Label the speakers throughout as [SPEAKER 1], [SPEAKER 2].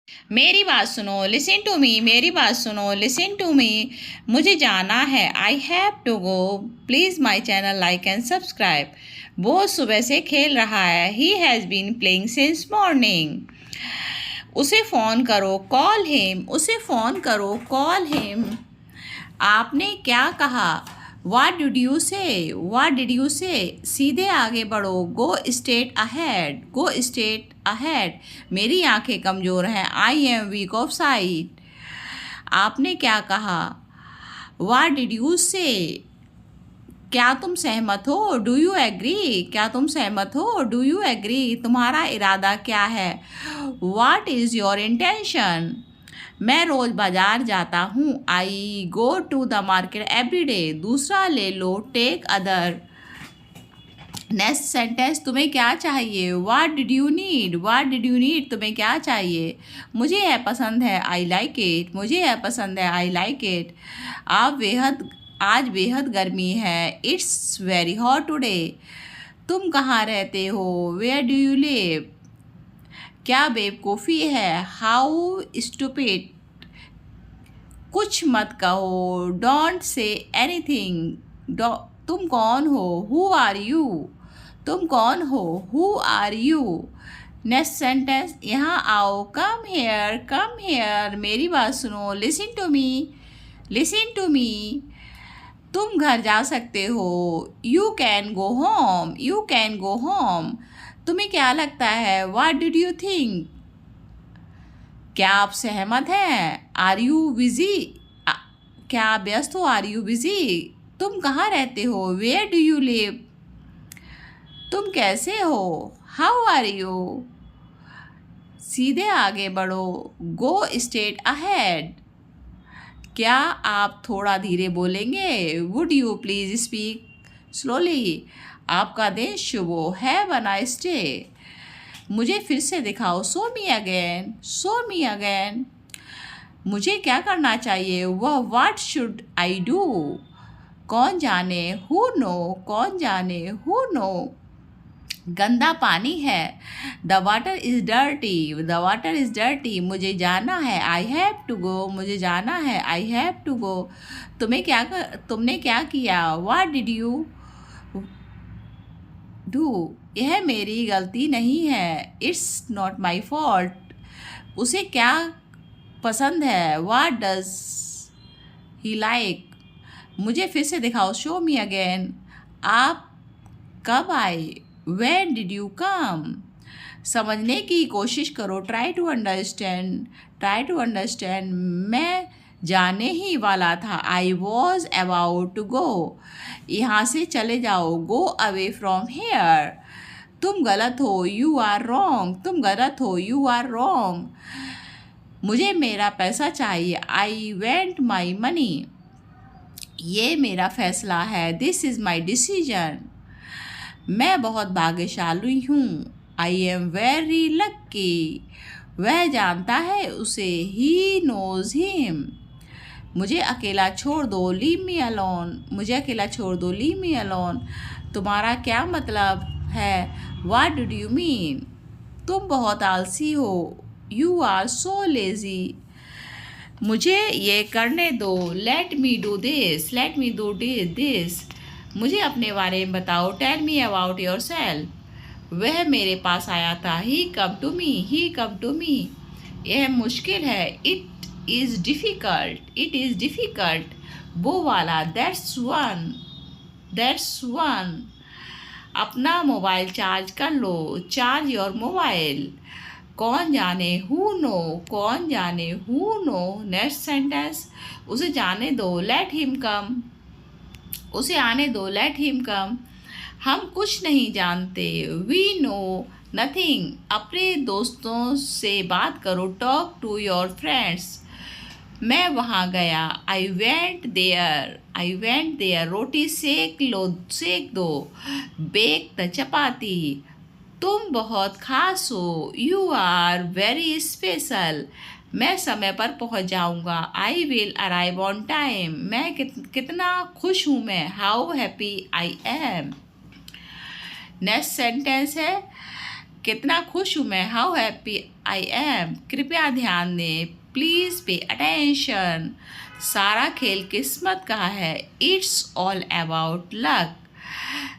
[SPEAKER 1] मेरी बात सुनो, लिसन टू मी, मेरी बात सुनो, लिसन टू मी। मुझे जाना है, I have to go. Please my channel like and subscribe. वो सुबह से खेल रहा है, he has been playing since morning. उसे फ़ोन करो, कॉल हिम, उसे फ़ोन करो, कॉल हिम। आपने क्या कहा? What did you say? What did you say? सीधे आगे बढ़ो, go straight ahead, go straight ahead। मेरी आंखें कमज़ोर हैं, I am weak of sight। आपने क्या कहा? What did you say? क्या तुम सहमत हो? Do you agree? क्या तुम सहमत हो? Do you agree? तुम्हारा इरादा क्या है? What is your intention? मैं रोज़ बाज़ार जाता हूँ, I go to the market every day. दूसरा ले लो, टेक अदर। नेक्स्ट सेंटेंस, तुम्हें क्या चाहिए? What did you need? What did you need? तुम्हें क्या चाहिए? मुझे यह पसंद है, आई लाइक इट। मुझे यह पसंद है, आई लाइक इट। आज बेहद गर्मी है, इट्स वेरी हॉट टुडे। तुम कहाँ रहते हो? Where do you live? क्या बेवकूफ़ी है, हाउ स्टूपिड। कुछ मत कहो, डोंट से एनीथिंग। तुम कौन हो? Who are you? तुम कौन हो? Who are you? Next sentence, यहाँ आओ, कम हेयर, कम हेयर। मेरी बात सुनो, listen to me, listen to me. तुम घर जा सकते हो, you can go home, you can go home. तुम्हें क्या लगता है? What did you think? क्या आप सहमत हैं? Are you busy? क्या आप व्यस्त हो? Are you busy? तुम कहाँ रहते हो? Where do you live? तुम कैसे हो? How are you? सीधे आगे बढ़ो, गो स्ट्रेट अहेड। क्या आप थोड़ा धीरे बोलेंगे? Would you please speak slowly? आपका दिन शुभ हो, हैव अ नाइस डे। मुझे फिर से दिखाओ, show me again, show me again. मुझे क्या करना चाहिए? वह व्हाट शुड आई डू? कौन जाने, हु नो, कौन जाने, हु नो। गंदा पानी है, the water is dirty, the water is dirty. मुझे जाना है, आई हैव टू गो, मुझे जाना है, आई हैव टू गो। तुमने क्या किया? What did you do? यह मेरी गलती नहीं है, इट्स नॉट माई फॉल्ट। उसे क्या पसंद है? What does he like? मुझे फिर से दिखाओ, शो मी अगेन। आप कब आए? When did you come? समझने की कोशिश करो, try to understand, try to understand. मैं जाने ही वाला था, I was about to go. यहाँ से चले जाओ, गो अवे फ्रॉम हेयर। तुम गलत हो, यू आर रॉन्ग, तुम गलत हो, यू आर रॉन्ग। मुझे मेरा पैसा चाहिए, आई वेंट माई मनी। ये मेरा फैसला है, दिस इज़ माई डिसीजन। मैं बहुत भाग्यशाली हूँ, आई एम वेरी लक्की। वह जानता है उसे, ही नोज हिम। मुझे अकेला छोड़ दो, लीव मी अलोन। मुझे अकेला छोड़ दो, लीव मी अलोन। तुम्हारा क्या मतलब है? What do you mean? तुम बहुत आलसी हो, यू आर सो लेज़ी। मुझे ये करने दो, let me do this, let me do this. मुझे अपने बारे में बताओ, tell me about yourself. वह मेरे पास आया था, ही come to me, he come to me. यह मुश्किल है, it is difficult, it is difficult. वो वाला, दैट्स वन, दैट्स वन। अपना मोबाइल चार्ज कर लो, चार्ज योर मोबाइल। कौन जाने, हु नो, कौन जाने, हु नो। नेक्स्ट सेंटेंस, उसे जाने दो, लेट हिम कम। उसे आने दो, लेट हिम कम। हम कुछ नहीं जानते, वी नो नथिंग। अपने दोस्तों से बात करो, टॉक टू योर फ्रेंड्स। मैं वहाँ गया, I went there, I went there. रोटी सेक लो, सेक दो, बेक द चपाती। तुम बहुत खास हो, यू आर वेरी स्पेशल। मैं समय पर पहुंच जाऊंगा, I will arrive on time. मैं कितना खुश हूँ मैं, how happy I M. Next sentence है, कितना खुश हूँ मैं, हाउ हैप्पी आई एम। कृपया ध्यान दें, प्लीज़ पे अटेंशन। सारा खेल किस्मत का है, इट्स ऑल अबाउट लक।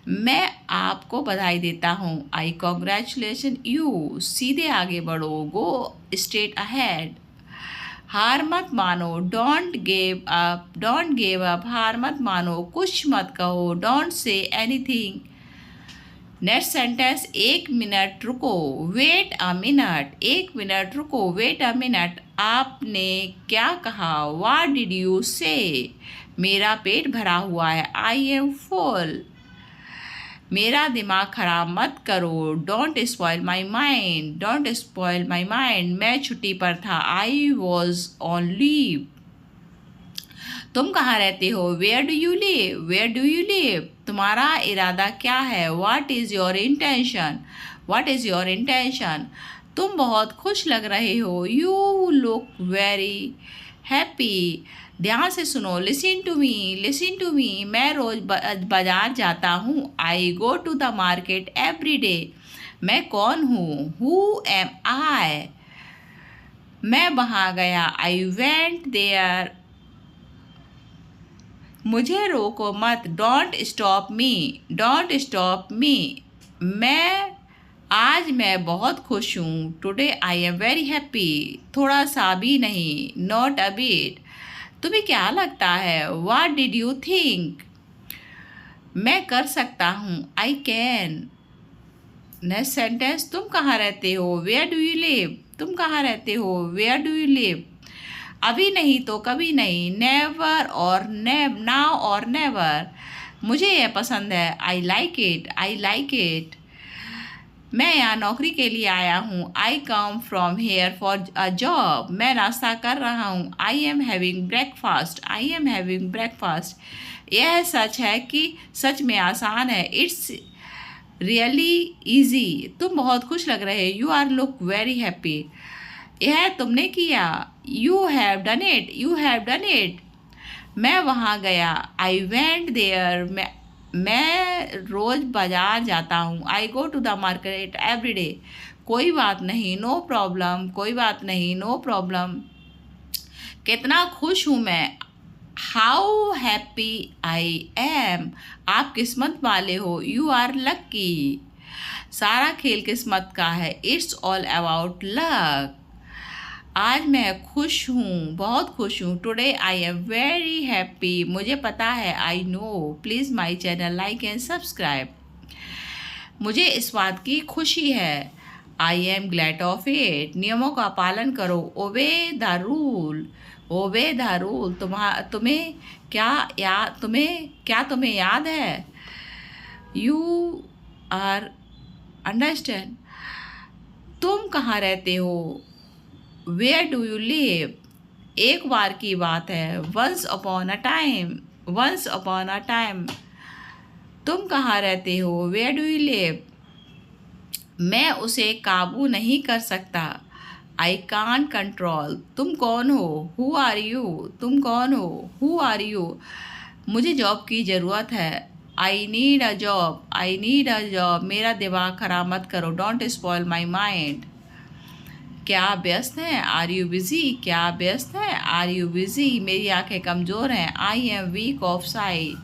[SPEAKER 1] मैं आपको बधाई देता हूँ, आई कॉन्ग्रेचुलेशन यू। सीधे आगे बढ़ो, गो स्ट्रेट अहेड। हार मत मानो, डोंट गिव अप। हार मत मानो, कुछ मत कहो, don't say anything. Next sentence, 1 minute रुको, वेट अ मिनट। 1 मिनट रुको, वेट अ मिनट। आपने क्या कहा, व्हाट डिड यू से। मेरा पेट भरा हुआ है, आई एम फुल। मेरा दिमाग खराब मत करो, don't spoil my mind. Don't spoil my mind. मैं छुट्टी पर था, आई वॉज ऑन लीव। तुम कहाँ रहते हो, where do you live. Where do you live. तुम्हारा इरादा क्या है, what is your intention. What is your intention. तुम बहुत खुश लग रहे हो, यू लुक वेरी हैप्पी। ध्यान से सुनो, listen to me, listen to me. मैं रोज़ बाजार जाता हूँ, I go to the market every day. मैं कौन हूँ, हु एम आई। मैं वहाँ गया, आई वेंट देयर। मुझे रोको मत, don't stop me. Don't stop me. आज मैं बहुत खुश हूँ, today I am very happy. थोड़ा सा भी नहीं, नॉट अ बिट। तुम्हें क्या लगता है, व्हाट डिड यू थिंक। मैं कर सकता हूँ, आई कैन। नेक्स्ट सेंटेंस, तुम कहाँ रहते हो, वेयर डू यू लिव। तुम कहाँ रहते हो, वेयर डू यू लिव। अभी नहीं तो कभी नहीं, नेवर और नाउ और नेवर। मुझे यह पसंद है, I like it, I like it. मैं यहाँ नौकरी के लिए आया हूँ, I come from here for a job. मैं नाश्ता कर रहा हूँ, I am having breakfast, I am having breakfast. यह सच है कि सच में आसान है, इट्स रियली ईजी। तुम बहुत खुश लग रहे, you are look very happy. यह तुमने किया, you have done it, you have done it. मैं वहाँ गया, आई वेंट देयर। मैं रोज़ बाजार जाता हूँ, I go to the market every day. कोई बात नहीं, नो प्रॉब्लम। कोई बात नहीं, नो प्रॉब्लम। कितना खुश हूँ मैं, हाउ हैप्पी आई एम। आप किस्मत वाले हो, यू आर लक्की। सारा खेल किस्मत का है, इट्स ऑल अबाउट लक। आज मैं खुश हूँ, बहुत खुश हूँ, today I am very happy. मुझे पता है, I know. Please my channel like and subscribe. मुझे इस बात की खुशी है, I am glad of it. नियमों का पालन करो, obey the rule, obey the rule. तुम्हें तुम्हें याद है, यू आर अंडरस्टैंड। तुम कहाँ रहते हो, वेयर डू यू लिव। एक बार की बात है, once upon a time, once upon a time. तुम कहाँ रहते हो, वेयर डू यू लिव। मैं उसे काबू नहीं कर सकता, आई कांट कंट्रोल। तुम कौन हो, हु आर यू। तुम कौन हो, हु आर यू। मुझे जॉब की ज़रूरत है, I need a job, I need a job. मेरा दिमाग खराब मत करो, डोंट स्पॉइल माई माइंड। क्या आप व्यस्त हैं, आर यू बिज़ी। क्या आप व्यस्त हैं, आर यू बिज़ी। मेरी आंखें कमज़ोर हैं, I am weak of sight.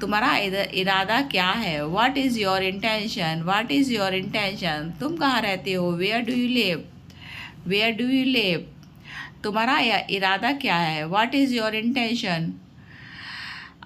[SPEAKER 1] तुम्हारा इरादा क्या है, what is your intention. What is your intention. तुम कहाँ रहते हो, where do you live. Where do you live. तुम्हारा इरादा क्या है, व्हाट इज़ योर इंटेंशन।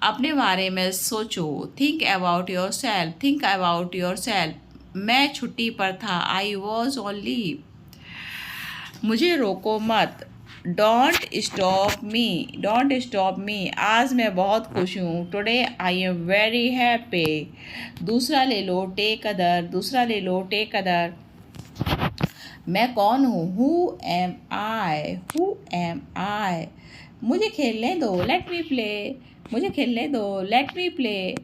[SPEAKER 1] अपने बारे में सोचो, think about your self, think about yourself. मैं छुट्टी पर था, आई वॉज ऑन लीव। मुझे रोको मत, don't stop me, don't stop me. आज मैं बहुत खुश हूँ, today I am very happy. दूसरा ले लो, टेक अदर, दूसरा ले लो, टेक अदर। मैं कौन हूँ, who am I, who am I. मुझे खेलने दो, लेट मी प्ले, मुझे खेलने दो, लेट मी प्ले।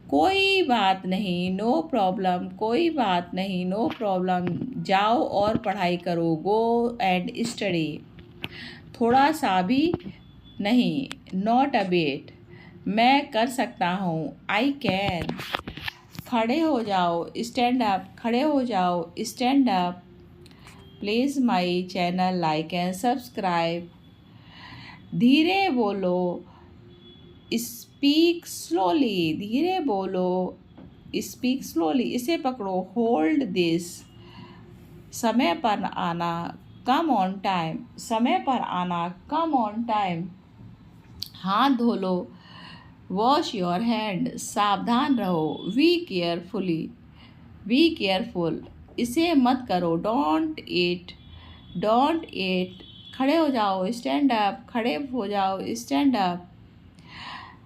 [SPEAKER 1] कोई बात नहीं, नो प्रॉब्लम। कोई बात नहीं, नो प्रॉब्लम। जाओ और पढ़ाई करो, गो एंड स्टडी। थोड़ा सा भी नहीं, नॉट अ बिट। मैं कर सकता हूँ, आई कैन। खड़े हो जाओ, स्टैंड अप, खड़े हो जाओ, stand up. Please my channel like and subscribe. धीरे बोलो, स्पीक स्लोली, धीरे बोलो, स्पीक स्लोली। इसे पकड़ो, होल्ड दिस, समय पर आना, कम ऑन टाइम, समय पर आना, कम ऑन टाइम। हाथ धो लो, वॉश योर हैंड, सावधान रहो, वी केयरफुली, वी केयरफुल। इसे मत करो, डोंट ईट, डोंट ईट। खड़े हो जाओ, स्टैंड अप, खड़े हो जाओ, स्टैंड अप।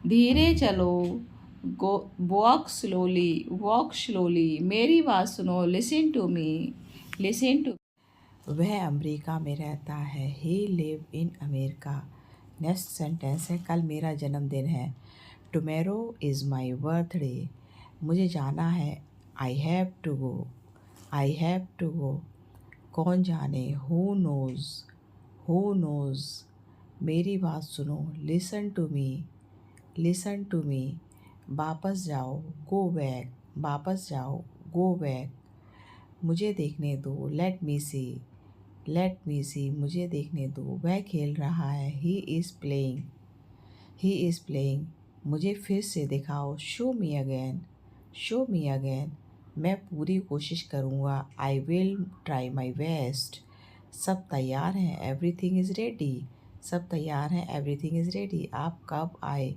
[SPEAKER 1] धीरे चलो, go, walk slowly, walk slowly. मेरी बात सुनो, listen to me, listen to. वह अमेरिका में रहता है, he live in America. Next sentence है, कल मेरा जन्मदिन है, टुमेरो इज़ माई बर्थडे। मुझे जाना है, I have to go, I have to go. कौन जाने, हु नोज़, हु नोज़। मेरी बात सुनो, listen to me, listen to me. वापस जाओ, गो बैक, वापस जाओ, गो बैक। मुझे देखने दो, लेट मी सी, लेट मी सी। मुझे देखने दो, वह खेल रहा है, he is playing, he is playing. मुझे फिर से दिखाओ, show me again, show me again. मैं पूरी कोशिश करूँगा, I will try my best. सब तैयार हैं, एवरीथिंग इज़ रेडी, सब तैयार हैं, एवरीथिंग इज़ रेडी। आप कब आए,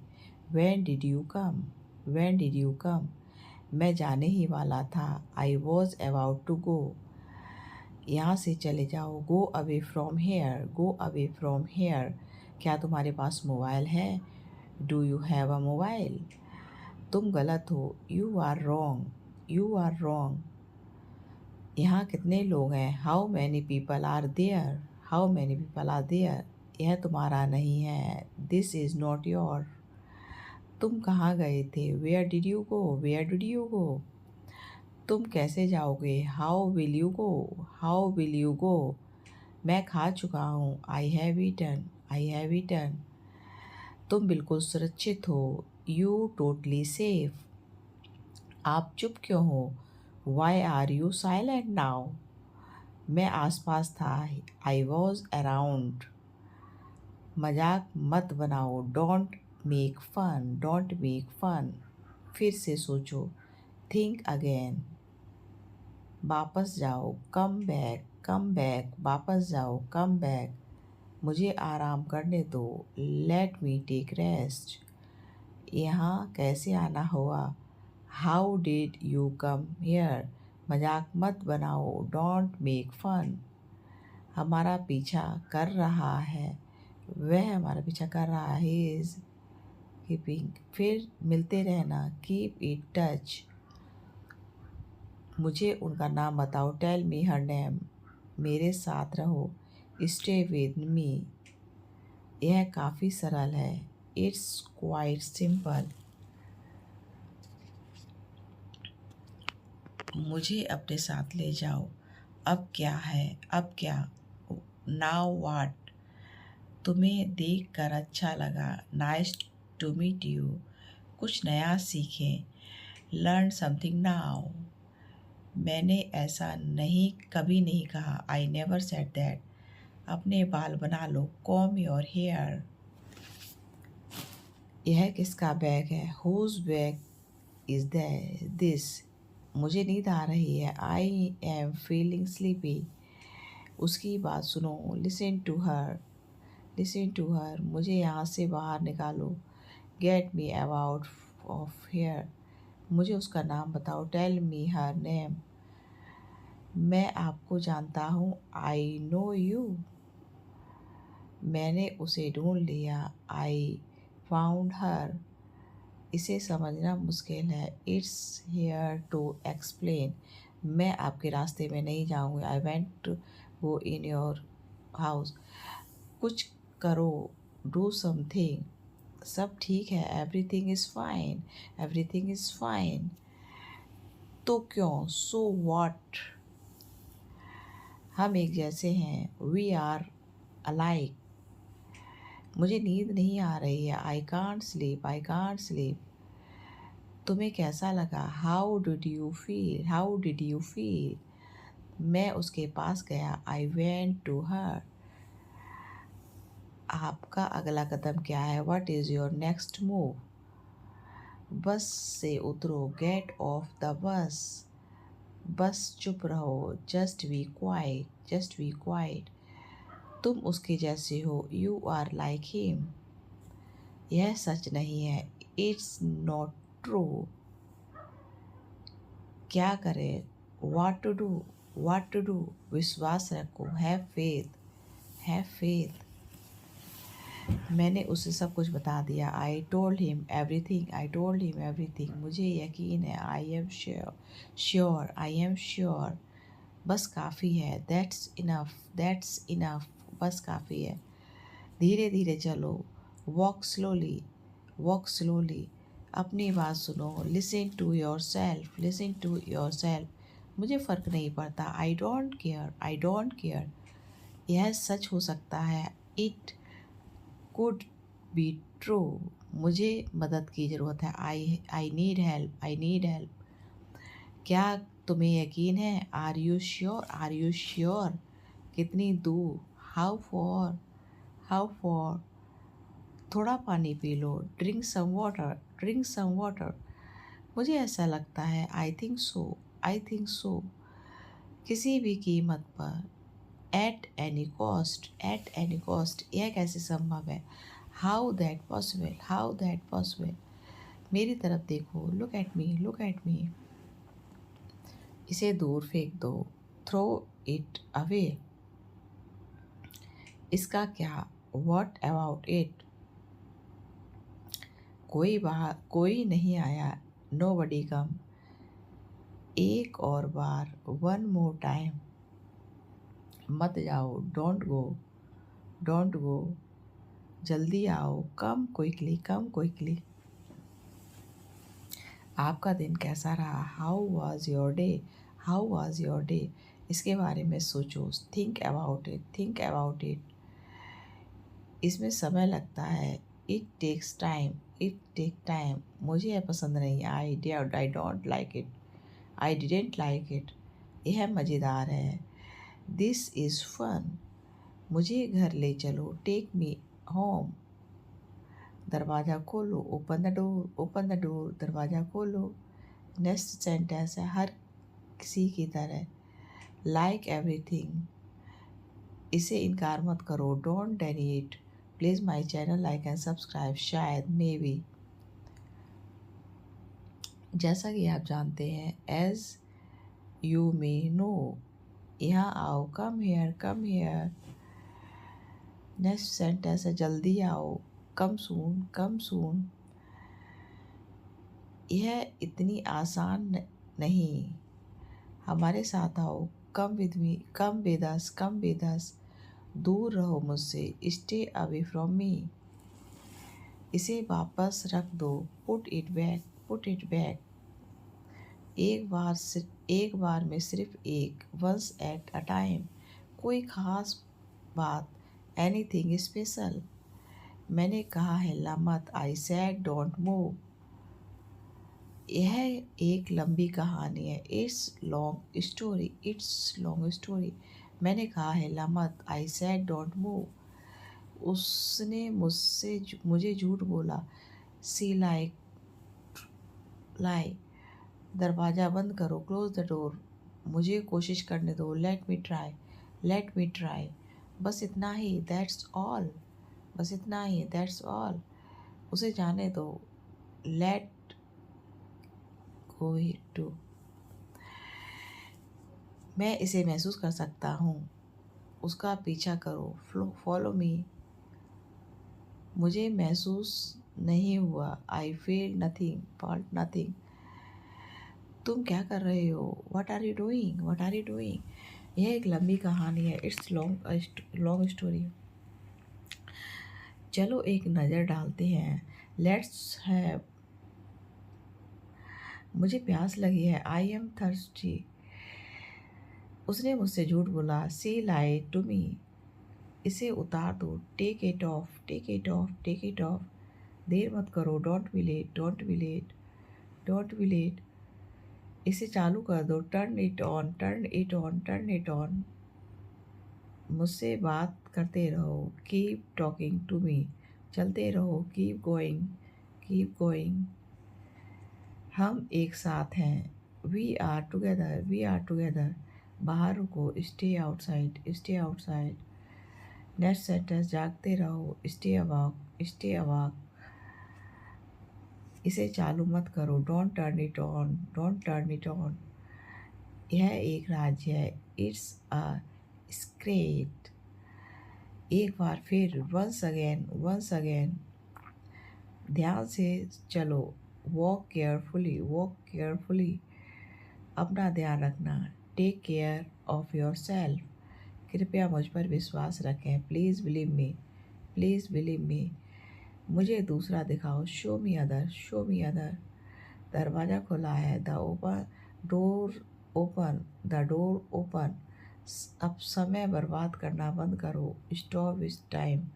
[SPEAKER 1] when did you come, when did you come. मैं जाने ही वाला था, I was about to go. यहाँ से चले जाओ, go away from here, go away from here. क्या तुम्हारे पास मोबाइल है, do you have a mobile. तुम गलत हो, you are wrong, you are wrong. यहाँ कितने लोग हैं, how many people are there, how many people are there. यह तुम्हारा नहीं है, दिस इज़ नॉट योर। तुम कहाँ गए थे, where did you go, where did you go. तुम कैसे जाओगे, how will you go, how will you go. मैं खा चुका हूँ, I have eaten, I have eaten. तुम बिल्कुल सुरक्षित हो, यू टोटली सेफ। आप चुप क्यों हो, why are you silent now. मैं आसपास था, आई वॉज अराउंड। मजाक मत बनाओ, don't make fun, don't make fun. फिर से सोचो, थिंक अगेन। वापस जाओ, कम बैक, कम बैक। वापस जाओ, कम बैक। मुझे आराम करने दो, लेट मी टेक रेस्ट। यहाँ कैसे आना हुआ, how did you come here. मजाक मत बनाओ, डोंट मेक फन। हमारा पीछा कर रहा है, वह हमारा पीछा कर रहा है, ही इज़ कीपिंग। फिर मिलते रहना, कीप इट टच। मुझे उनका नाम बताओ, टेल मी हर नेम। मेरे साथ रहो, स्टे विद मी। यह काफ़ी सरल है, इट्स क्वाइट सिंपल। मुझे अपने साथ ले जाओ, अब क्या है, अब क्या, नाउ वाट। तुम्हें देख कर अच्छा लगा, नाइस टू मीट यू। कुछ नया सीखें, लर्न समथिंग नाउ। मैंने ऐसा नहीं कभी नहीं कहा, आई नेवर सेड दैट। अपने बाल बना लो, कॉम योर हेयर। यह किसका बैग है, हुज बैग इज दिस। मुझे नींद आ रही है, आई एम फीलिंग स्लीपी। उसकी बात सुनो, listen to her, listen to her. मुझे यहाँ से बाहर निकालो, get me out of here. मुझे उसका नाम बताओ, टेल मी हर नेम। मैं आपको जानता हूँ, आई नो यू। मैंने उसे ढूंढ लिया, आई फाउंड हर। इसे समझना मुश्किल है, इट्स हेयर टू एक्सप्लेन। मैं आपके रास्ते में नहीं जाऊँगी, I went to go in your house. कुछ करो, डू समथिंग। सब ठीक है, everything is fine, everything is fine. तो क्यों, सो व्हाट। हम एक जैसे हैं, वी आर अलाइक। मुझे नींद नहीं आ रही है, I can't sleep, I can't sleep. तुम्हें कैसा लगा? How did you feel? How did you feel? मैं उसके पास गया। I went to her. आपका अगला कदम क्या है? What is your next move? Bus से उतरो। Gate of the bus. बस चुप रहो। Just be quiet. Just be quiet. तुम उसके जैसे हो। You are like him. यह सच नहीं है। It's not true. क्या करें? What to do? What to do? विश्वास रखो। Have faith. Have faith. मैंने उसे सब कुछ बता दिया। I told him everything. I told him everything. मुझे यकीन है। I am sure. Sure. I am sure. बस काफ़ी है। That's enough. That's enough. बस काफ़ी है। धीरे धीरे चलो। Walk slowly. Walk slowly. अपनी बात सुनो। Listen to yourself. Listen to yourself. मुझे फ़र्क नहीं पड़ता। I don't care. I don't care. यह सच हो सकता है। It could be true. मुझे मदद की ज़रूरत है। I need help. I need help. क्या तुम्हें यकीन है? Are you sure? Are you sure? कितनी दूर? How far? How far? थोड़ा पानी पी लो। Drink some water. Drink some water. मुझे ऐसा लगता है। I think so. I think so. किसी भी कीमत पर। At any cost. At any cost. यह कैसे संभव है? How that possible? How that possible? मेरी तरफ देखो। Look at me. Look at me. इसे दूर फेंक दो। Throw it away. इसका क्या? What about it? कोई नहीं आया। Nobody come. एक और बार। One more time. मत जाओ। Don't go. Don't go. जल्दी आओ। Come quickly. Come quickly. आपका दिन कैसा रहा? How was your day? How was your day? इसके बारे में सोचो। Think about it. Think about it. इसमें समय लगता है। It takes time. It take time. मुझे यह पसंद नहीं। I don't like it. I didn't like it. यह मज़ेदार है। This is fun. मुझे घर ले चलो। Take me home. दरवाज़ा खोलो। Open the door. Open the door. दरवाज़ा खोलो। नेक्स्ट सेंटेंस है हर किसी की तरह। Like everything. इसे इनकार मत करो। Don't deny it. Please my channel like and subscribe. शायद मे बी। जैसा कि आप जानते हैं। As you may know. यहाँ आओ। Come here. Come here. Next sentence है जल्दी आओ। कम सून। कम सून। यह इतनी आसान नहीं। हमारे साथ आओ। Come with me. Come with us. Come with us. दूर रहो मुझसे। Stay away from me. इसे वापस रख दो। Put it back. Put it back. एक बार में सिर्फ एक। Once at a time. कोई ख़ास बात। Anything special. मैंने कहा हिलना मत। I said don't move. यह एक लंबी कहानी है। It's long story. It's long story. मैंने कहा हिलना मत। I said don't move. उसने मुझे झूठ बोला। सी लाइक लाई। दरवाज़ा बंद करो। Close the door. मुझे कोशिश करने दो। Let me try. Let me try. बस इतना ही। That's all. बस इतना ही। That's all. उसे जाने दो। Let go to. मैं इसे महसूस कर सकता हूँ। उसका पीछा करो। Follow me. मुझे महसूस नहीं हुआ। I feel nothing. Fault nothing. तुम क्या कर रहे हो? What are you doing? What are you doing? यह एक लंबी कहानी है। It's long story. चलो एक नज़र डालते हैं। Let's have. मुझे प्यास लगी है। I am thirsty. उसने मुझसे झूठ बोला। सी लाइड टू मी। इसे उतार दो। Take it off. Take it off. Take it off. देर मत करो। Don't be late. Don't be late.
[SPEAKER 2] Don't be late. इसे चालू कर दो, turn it on, turn it on, turn it on. मुझसे बात करते रहो, कीप टॉकिंग टू मी। चलते रहो, कीप गोइंग, कीप गोइंग। हम एक साथ हैं, we are together, we are together. बाहर रुको, stay outside, stay outside. Next sentence, जागते रहो, स्टे अवाक, स्टे अवाक। इसे चालू मत करो, don't turn it on, don't turn it on. यह एक राज्य है, इट्स अ स्टेट। एक बार फिर, वंस अगेन, वंस अगेन। ध्यान से चलो, वॉक केयरफुली, वॉक केयरफुली। अपना ध्यान रखना, take care of yourself. कृपया मुझ पर विश्वास रखें, please believe me, please believe me. मुझे दूसरा दिखाओ, show me other, show me other. दरवाज़ा खुला है, the open door open, the door open. अब समय बर्बाद करना बंद करो, स्टॉप इस टाइम।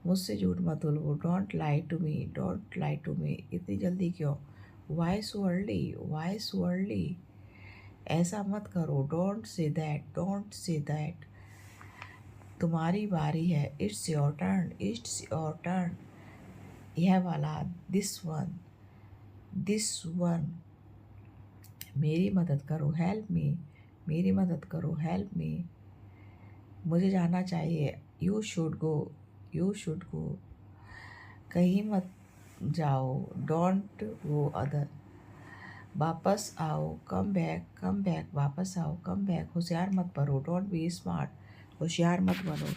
[SPEAKER 2] मुझसे झूठ मत बोलो, don't lie to me, don't lie to me. इतनी जल्दी क्यों, why so early, why so early. ऐसा मत करो, don't say that, don't say that. तुम्हारी बारी है, it's your turn, it's your turn. यह वाला, दिस वन, दिस वन। मेरी मदद करो, हेल्प मी, मेरी मदद करो, हेल्प मी। मुझे जाना चाहिए, you should go, you should go. कहीं मत जाओ, डोंट गो अदर। वापस आओ, कम बैक, कम बैक, वापस आओ, कम बैक। होशियार मत बनो, डोंट बी स्मार्ट, होशियार मत बनो,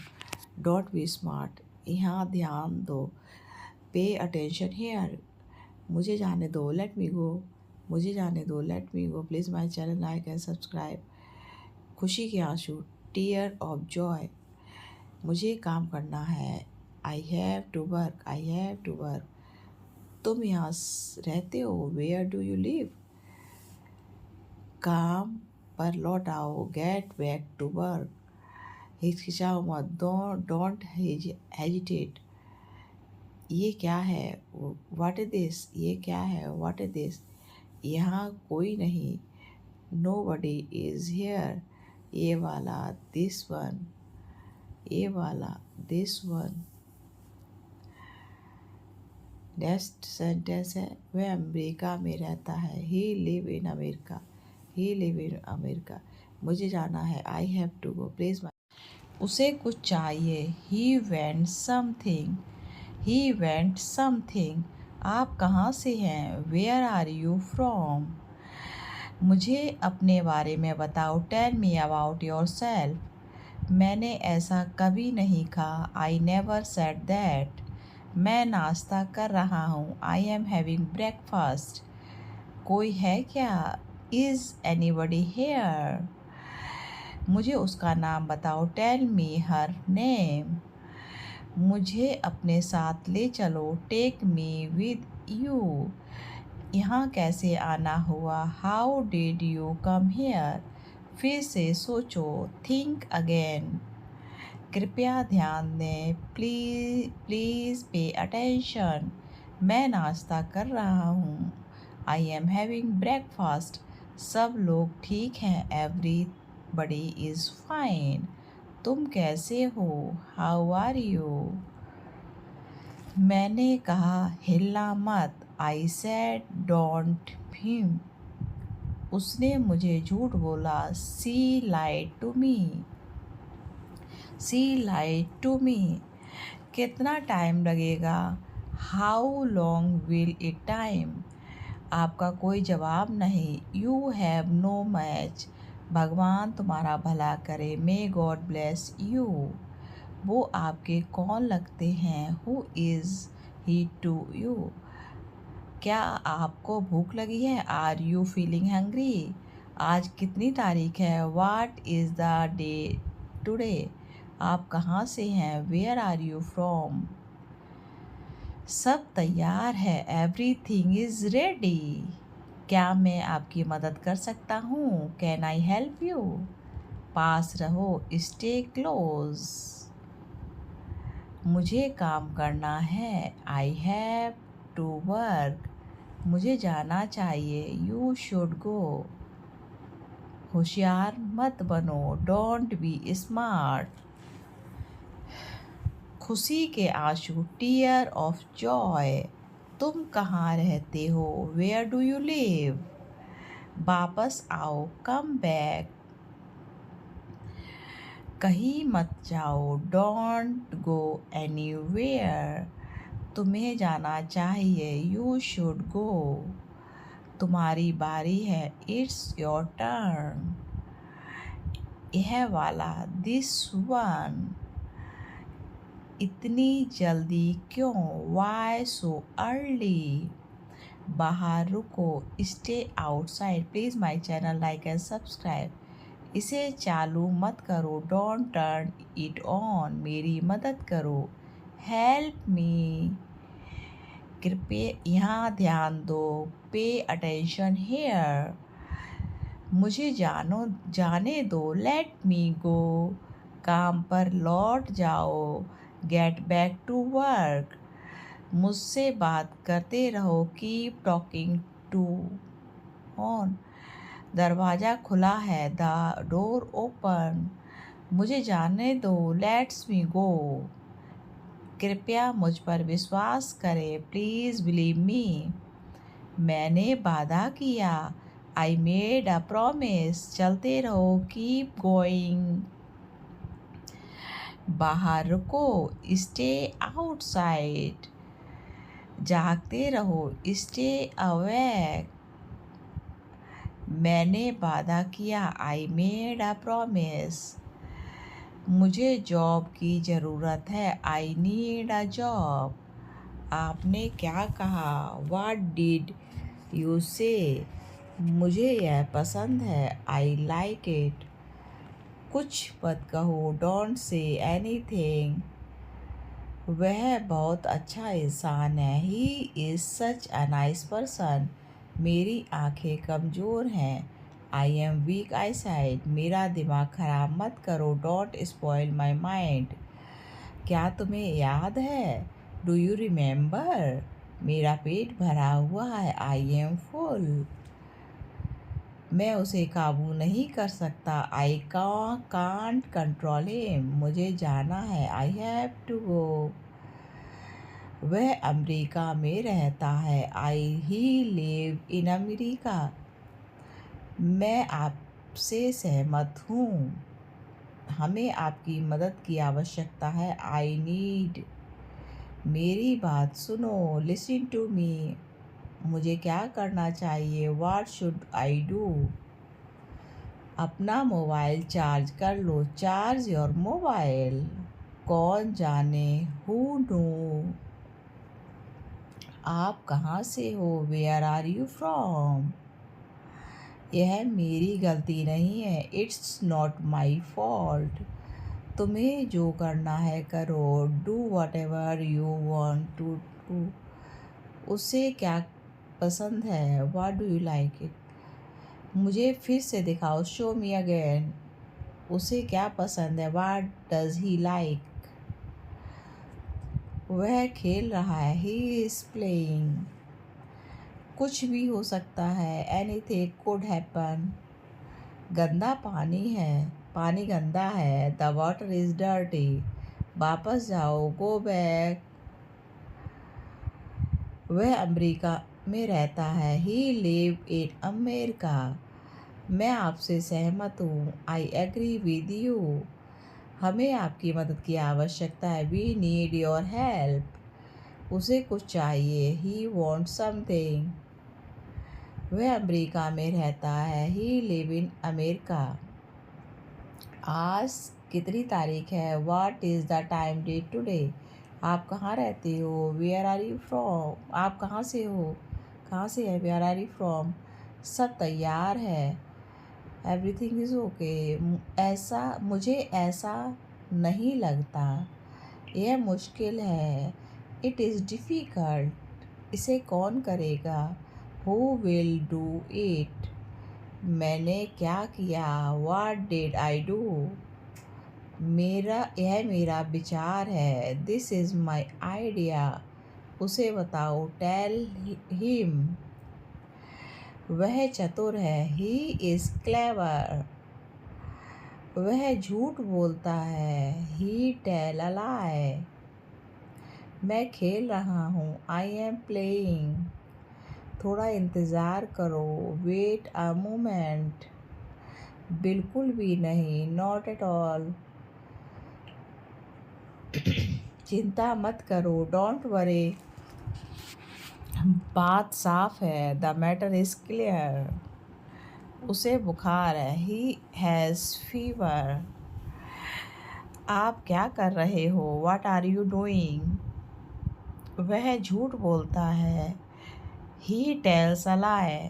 [SPEAKER 2] डोंट बी स्मार्ट। यहाँ ध्यान दो, पे अटेंशन हेयर। मुझे जाने दो, लेट मी गो, मुझे जाने दो, let me go. Please my channel like and subscribe. खुशी के आंसू, टीयर ऑफ जॉय। मुझे काम करना है, I have to work, I have to work. तुम यहाँ रहते हो, वेयर डू यू लिव। काम पर लौट आओ, गेट बैक टू वर्क। हिचकिचाओ मत, डोंट हेजिटेट। ये क्या है, व्हाट इज दिस, ये क्या है, व्हाट इज दिस। यहाँ कोई नहीं, नो बडी इज हेयर। ये वाला, दिस वन, ये वाला, दिस वन। नेक्स्ट सेंटेंस है, वह अमेरिका में रहता है, he live in America, he live in America. मुझे जाना है, I have to go, please. उसे कुछ चाहिए, he went something, he went something. आप कहाँ से हैं, वेयर आर यू फ्रॉम। मुझे अपने बारे में बताओ, tell me about yourself. मैंने ऐसा कभी नहीं कहा, आई नेवर सेड दैट। मैं नाश्ता कर रहा हूँ, आई एम हैविंग ब्रेकफास्ट। कोई है क्या, इज़ एनीबडी हेयर। मुझे उसका नाम बताओ, टेल मी हर नेम। मुझे अपने साथ ले चलो, टेक मी विद यू। यहाँ कैसे आना हुआ, how did you come here. फिर से सोचो, थिंक अगेन। कृपया ध्यान दें, प्लीज़ पे अटेंशन। मैं नाश्ता कर रहा हूँ, आई एम हैविंग ब्रेकफास्ट। सब लोग ठीक हैं, एवरीबडी इज़ फाइन। तुम कैसे हो, हाउ आर यू। मैंने कहा, हिलना मत, आई सेड डोंट हिम। उसने मुझे झूठ बोला, she lied to me, C lied to मी। कितना टाइम लगेगा, how long will it time. आपका कोई जवाब नहीं, यू हैव नो मैच। भगवान तुम्हारा भला करे, मे गॉड ब्लेस यू। वो आपके कौन लगते हैं, who is he to you. क्या आपको भूख लगी है, आर यू फीलिंग हंग्री। आज कितनी तारीख है, what is the day today. आप कहाँ से हैं, वेयर आर यू फ्रॉम। सब तैयार है, एवरीथिंग इज़ रेडी। क्या मैं आपकी मदद कर सकता हूँ, कैन आई हेल्प यू। पास रहो, स्टे क्लोज। मुझे काम करना है, आई हैव टू वर्क। मुझे जाना चाहिए, यू शुड गो। होशियार मत बनो, डोंट बी स्मार्ट। खुशी के आंसू, टीयर ऑफ जॉय। तुम कहाँ रहते हो, वेयर डू यू लिव। वापस आओ, कम बैक। कहीं मत जाओ, डोंट गो एनीवेयर। तुम्हें जाना चाहिए, यू शुड गो। तुम्हारी बारी है, इट्स योर टर्न। यह वाला, दिस वन। इतनी जल्दी क्यों, वाई सो अर्ली। बाहर रुको, stay outside. Please my channel like and subscribe. इसे चालू मत करो, डोंट टर्न इट ऑन। मेरी मदद करो, हेल्प मी। कृपया यहाँ ध्यान दो, पे अटेंशन हेयर। मुझे जाने दो, लेट मी गो। काम पर लौट जाओ, गेट बैक टू वर्क। मुझसे बात करते रहो, कीप टॉकिंग टू ऑन। दरवाज़ा खुला है, द डोर ओपन। मुझे जाने दो, लेट्स मी गो। कृपया मुझ पर विश्वास करें, प्लीज़ बिलीव मी। मैंने वादा किया, आई मेड अ प्रॉमिस। चलते रहो, कीप गोइंग। बाहर रुको, स्टे आउटसाइड। जागते रहो, स्टे अवेक। मैंने वादा किया, आई मेड अ प्रॉमिस। मुझे जॉब की ज़रूरत है, आई नीड अ जॉब। आपने क्या कहा, व्हाट डिड यू से। मुझे यह पसंद है, आई लाइक इट। कुछ मत कहो, डोंट से एनीथिंग। वह बहुत अच्छा इंसान है, he is such a nice person. मेरी आंखें कमज़ोर हैं, I am weak eyesight. मेरा दिमाग ख़राब मत करो, डोंट स्पॉइल माई माइंड। क्या तुम्हें याद है, डू यू रिमेंबर। मेरा पेट भरा हुआ है, आई एम फुल। मैं उसे काबू नहीं कर सकता, आई कांट कंट्रोल हिम। मुझे जाना है, आई हैव टू गो। वह अमेरिका में रहता है, ही लिव इन अमेरिका। मैं आपसे सहमत हूँ, हमें आपकी मदद की आवश्यकता है, आई नीड। मेरी बात सुनो, लिसन टू मी। मुझे क्या करना चाहिए, व्हाट शुड आई डू। अपना मोबाइल चार्ज कर लो, चार्ज योर मोबाइल। कौन जाने, हु नो। आप कहाँ से हो, वेयर आर यू फ्रॉम। यह मेरी गलती नहीं है, इट्स नॉट माई फॉल्ट। तुम्हें जो करना है करो, do whatever you want to do. उसे क्या पसंद है, what do you like it. मुझे फिर से दिखाओ, शो मी अगेन। उसे क्या पसंद है, व्हाट डज ही लाइक। वह खेल रहा है, ही इज़ प्लेइंग। कुछ भी हो सकता है, एनीथिंग कुड हैपन। गंदा पानी है, पानी गंदा है, द वाटर इज़ डर्टी। वापस जाओ, गो बैक। वह अमेरिका में रहता है, ही लिव इन अमेरिका। मैं आपसे सहमत हूँ, आई एग्री विद यू। हमें आपकी मदद की आवश्यकता है, वी नीड योर हेल्प। उसे कुछ चाहिए, ही वॉन्ट समथिंग। वह अमेरिका में रहता है, ही लिव इन अमेरिका। आज कितनी तारीख है, what is the time date today. आप कहाँ रहते हो, वेयर आर यू फ्रॉम। आप कहाँ से हो, कहाँ से है, वेयर आर यू फ्रॉम। सब तैयार है, एवरीथिंग इज़ ओके। मुझे ऐसा नहीं लगता, यह मुश्किल है, इट इज़ डिफ़िकल्ट। इसे कौन करेगा, हु विल डू इट। मैंने क्या किया, व्हाट डिड आई डू। यह मेरा विचार है, दिस इज़ माई आइडिया। उसे बताओ, टेल हिम। वह चतुर है। He is clever. वह झूठ बोलता है। He tell a lie. मैं खेल रहा हूँ। I am playing. थोड़ा इंतज़ार करो। Wait a moment. बिल्कुल भी नहीं। Not at all. चिंता मत करो। Don't worry. बात साफ है। The matter is clear. उसे बुखार है। He has fever. आप क्या कर रहे हो? What are you doing? वह झूठ बोलता है। He tells a lie.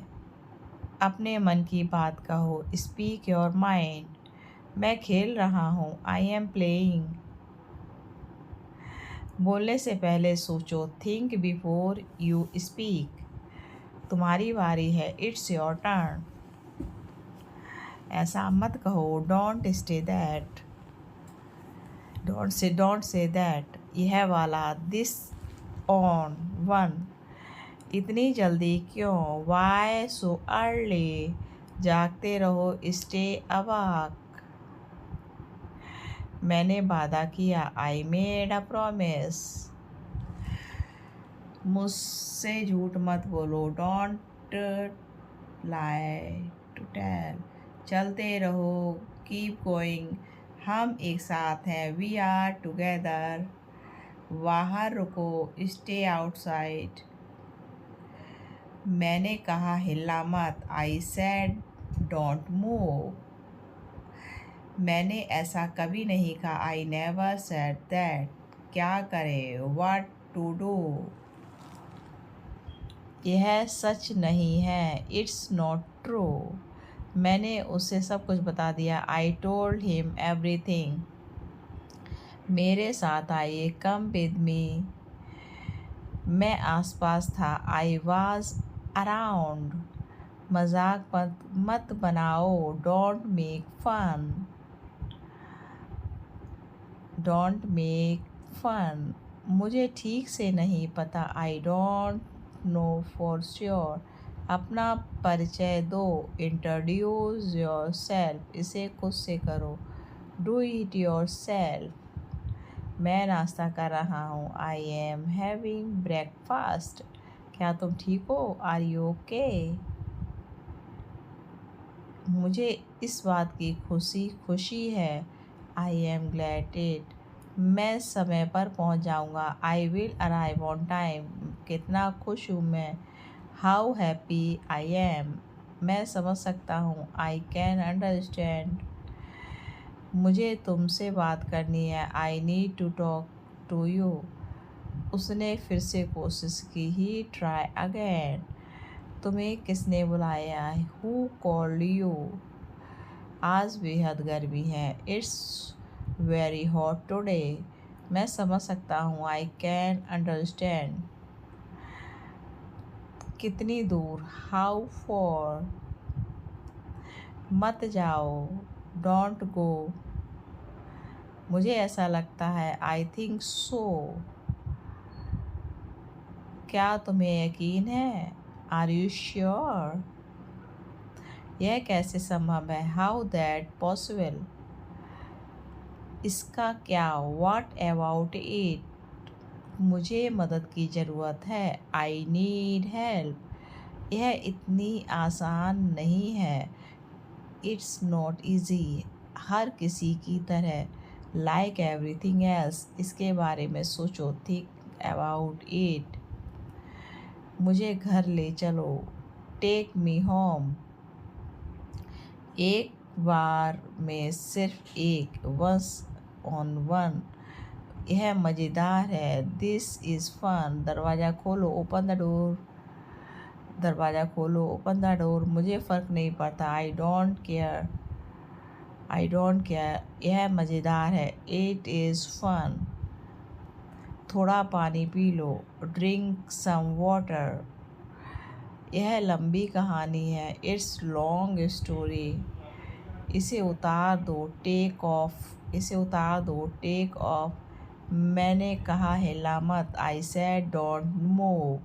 [SPEAKER 2] अपने मन की बात कहो। Speak your mind. मैं खेल रहा हूँ। I am playing. बोलने से पहले सोचो। Think before you speak. तुम्हारी बारी है। It's your turn. ऐसा मत कहो। Don't say that. यह वाला। This on one. इतनी जल्दी क्यों? Why so early. जागते रहो। Stay awake. मैंने वादा किया। I made a promise. मुझसे झूठ मत बोलो। Don't lie to tell. चलते रहो। Keep going. हम एक साथ हैं। We are together. बाहर रुको। Stay outside. मैंने कहा हिलना मत। I said don't move. मैंने ऐसा कभी नहीं कहा। I never said that. क्या करें? What to do? यह सच नहीं है। It's not true. मैंने उसे सब कुछ बता दिया। I told him everything. मेरे साथ आइए। Come with me. मैं आसपास था। I was around. मजाक मत बनाओ। Don't make fun. Don't make fun. मुझे ठीक से नहीं पता। I don't know for sure. अपना परिचय दो। Introduce yourself. इसे खुद से करो। Do it yourself. मैं नाश्ता कर रहा हूँ। I am having breakfast. क्या तुम ठीक हो? Are you okay? मुझे इस बात की खुशी है। I am glad it. मैं समय पर पहुंच जाऊंगा। I will arrive on time. कितना खुश हूँ मैं। How happy I am. मैं समझ सकता हूँ। I can understand. मुझे तुमसे बात करनी है। I need to talk to you. उसने फिर से कोशिश की। He try again. तुम्हें किसने बुलाया? Who called you? आज बेहद गर्मी है। It's very hot today. मैं समझ सकता हूँ। I can understand. कितनी दूर? How far? मत जाओ। Don't go. मुझे ऐसा लगता है। I think so. क्या तुम्हें यकीन है? Are you sure? यह कैसे संभव है? How that possible? इसका क्या? What about it? मुझे मदद की ज़रूरत है। I need help. यह इतनी आसान नहीं है। It's not easy. हर किसी की तरह। Like everything else. इसके बारे में सोचो। Think about it. मुझे घर ले चलो। Take me home. एक बार में सिर्फ एक। Once on one. यह मज़ेदार है। This is fun. दरवाज़ा खोलो। Open the door. दरवाज़ा खोलो। Open the door. मुझे फ़र्क नहीं पड़ता। I don't care. I don't care. यह मज़ेदार है। It is fun. थोड़ा पानी पी लो। Drink some water. यह लंबी कहानी है। It's long story. इसे उतार दो। Take off. इसे उतार दो। Take off. मैंने कहा हिला मत। I said don't move.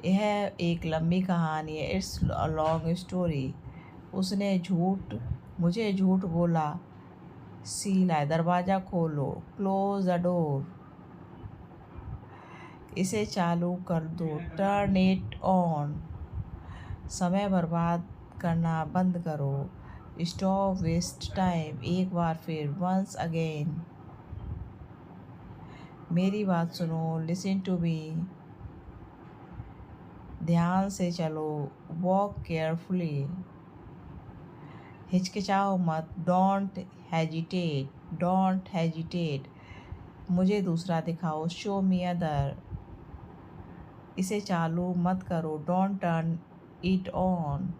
[SPEAKER 2] यह एक लंबी कहानी है, इट्स अ लॉन्ग स्टोरी। उसने मुझे झूठ बोला। सीला, दरवाज़ा खोलो, क्लोज द डोर। इसे चालू कर दो, टर्न इट ऑन। समय बर्बाद करना बंद करो, स्टॉप वेस्ट टाइम। एक बार फिर, वंस अगेन। मेरी बात सुनो, लिसन टू मी। ध्यान से चलो, वॉक केयरफुली। हिचकिचाओ मत, डोंट हेजिटेट। मुझे दूसरा दिखाओ, शो मी अदर। इसे चालू मत करो, डोंट टर्न इट ऑन।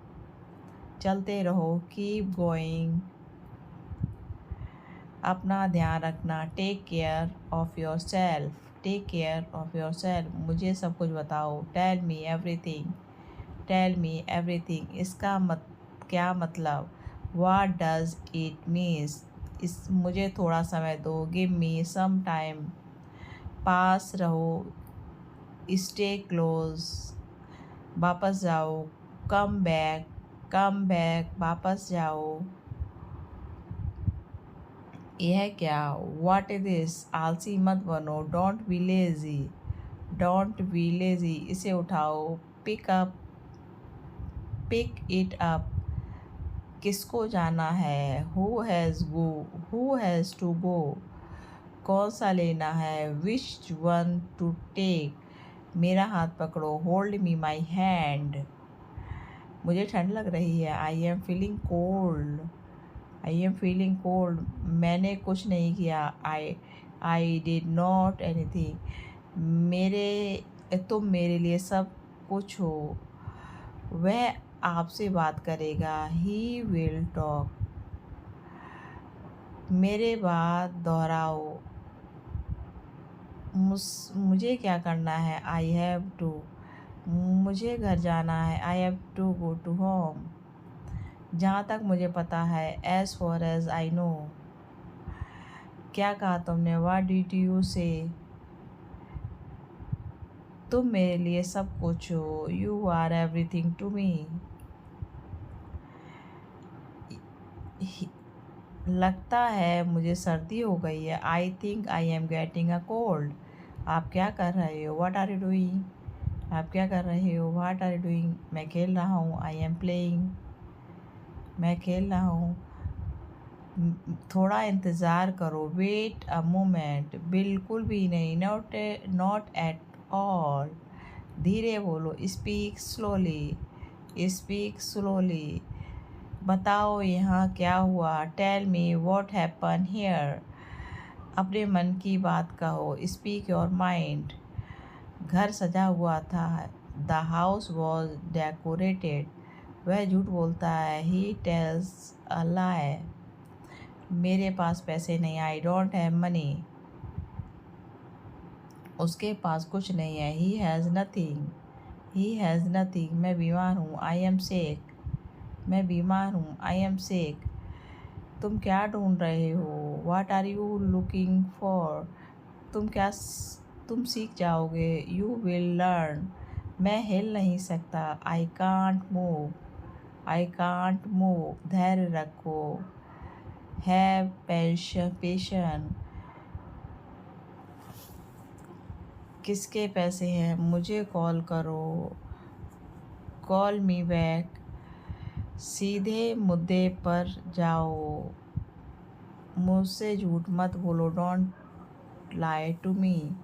[SPEAKER 2] चलते रहो, कीप गोइंग। अपना ध्यान रखना, take care of yourself. Take care of yourself. मुझे सब कुछ बताओ, tell me everything. Tell me everything. इसका क्या मतलब? What does it means? मुझे थोड़ा समय दो, गिव मी सम टाइम। पास रहो, स्टे क्लोज। वापस जाओ, कम बैक, वापस जाओ। यह क्या? What is this? आलसी मत बनो, डोंट बी लेजी। इसे उठाओ, पिक इट अप। किसको जाना है? Who has to go? कौन सा लेना है? Which one to take? मेरा हाथ पकड़ो, होल्ड मी माई हैंड। मुझे ठंड लग रही है, आई एम फीलिंग कोल्ड। मैंने कुछ नहीं किया, आई डिड नॉट एनीथिंग। तुम मेरे लिए सब कुछ हो। वह आपसे बात करेगा, ही विल टॉक। मेरे बाद दोहराओ, मुझे क्या करना है? I have to. मुझे घर जाना है, I have to go to home. जहाँ तक मुझे पता है, as far as I know. क्या कहा तुमने? व्हाट डिड यू से? तुम मेरे लिए सब कुछ हो, you are everything to me. लगता है मुझे सर्दी हो गई है, I think I am getting a cold. आप क्या कर रहे हो? What are you doing? आप क्या कर रहे हो? What are you doing? मैं खेल रहा हूँ, आई एम प्लेइंग। मैं खेल रहा हूँ। थोड़ा इंतज़ार करो, वेट अ मोमेंट। बिल्कुल भी नहीं, नॉट एट ऑल। धीरे बोलो, स्पीक स्लोली। बताओ यहाँ क्या हुआ, tell me what happen here. अपने मन की बात कहो, स्पीक योर माइंड। घर सजा हुआ था, द हाउस वॉज डेकोरेटेड। वह झूठ बोलता है, ही टेल्स अ लाई। मेरे पास पैसे नहीं, आई डोंट हैव मनी। उसके पास कुछ नहीं है, ही हैज़ नथिंग। मैं बीमार हूँ, आई एम सिक। तुम क्या ढूंढ रहे हो? What are you looking for? तुम सीख जाओगे, यू विल लर्न। मैं हिल नहीं सकता, आई कांट मूव। धैर्य रखो, हैव पेशेंस। किसके पैसे हैं? मुझे कॉल करो, कॉल मी बैक। सीधे मुद्दे पर जाओ, मुझसे झूठ मत बोलो, डोंट लाई टू मी।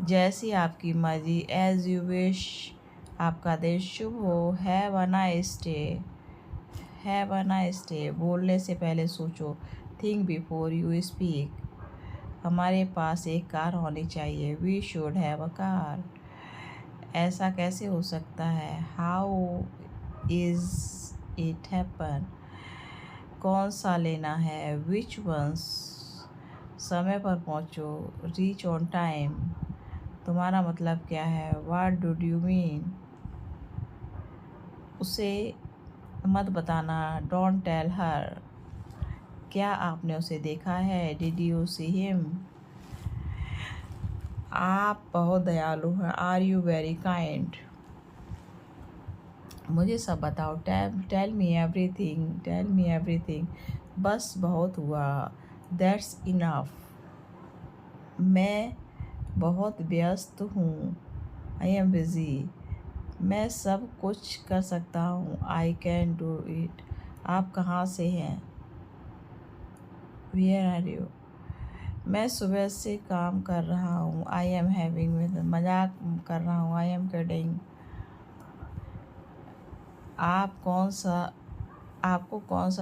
[SPEAKER 2] जैसी आपकी मर्जी, एज यू विश। आपका दिन शुभ हो, हैव अ नाइस डे। बोलने से पहले सोचो, थिंक बिफोर यू स्पीक। हमारे पास एक कार होनी चाहिए, we should have a car. ऐसा कैसे हो सकता है? How is it happen? कौन सा लेना है? Which ones? समय पर पहुँचो, रीच ऑन टाइम। तुम्हारा मतलब क्या है? What do you mean? उसे मत बताना, डोंट टेल हर। क्या आपने उसे देखा है? Did you see him? आप बहुत दयालु हैं। Are you very kind. मुझे सब बताओ। Tell me everything, tell me everything. बस बहुत हुआ। That's enough. मैं बहुत व्यस्त हूँ। I am busy. मैं सब कुछ कर सकता हूँ। I can do it. आप कहाँ से हैं? Where are you? मैं सुबह से काम कर रहा हूँ। I am having with. मजाक कर रहा हूँ। I am kidding. आप कौन सा आपको कौन सा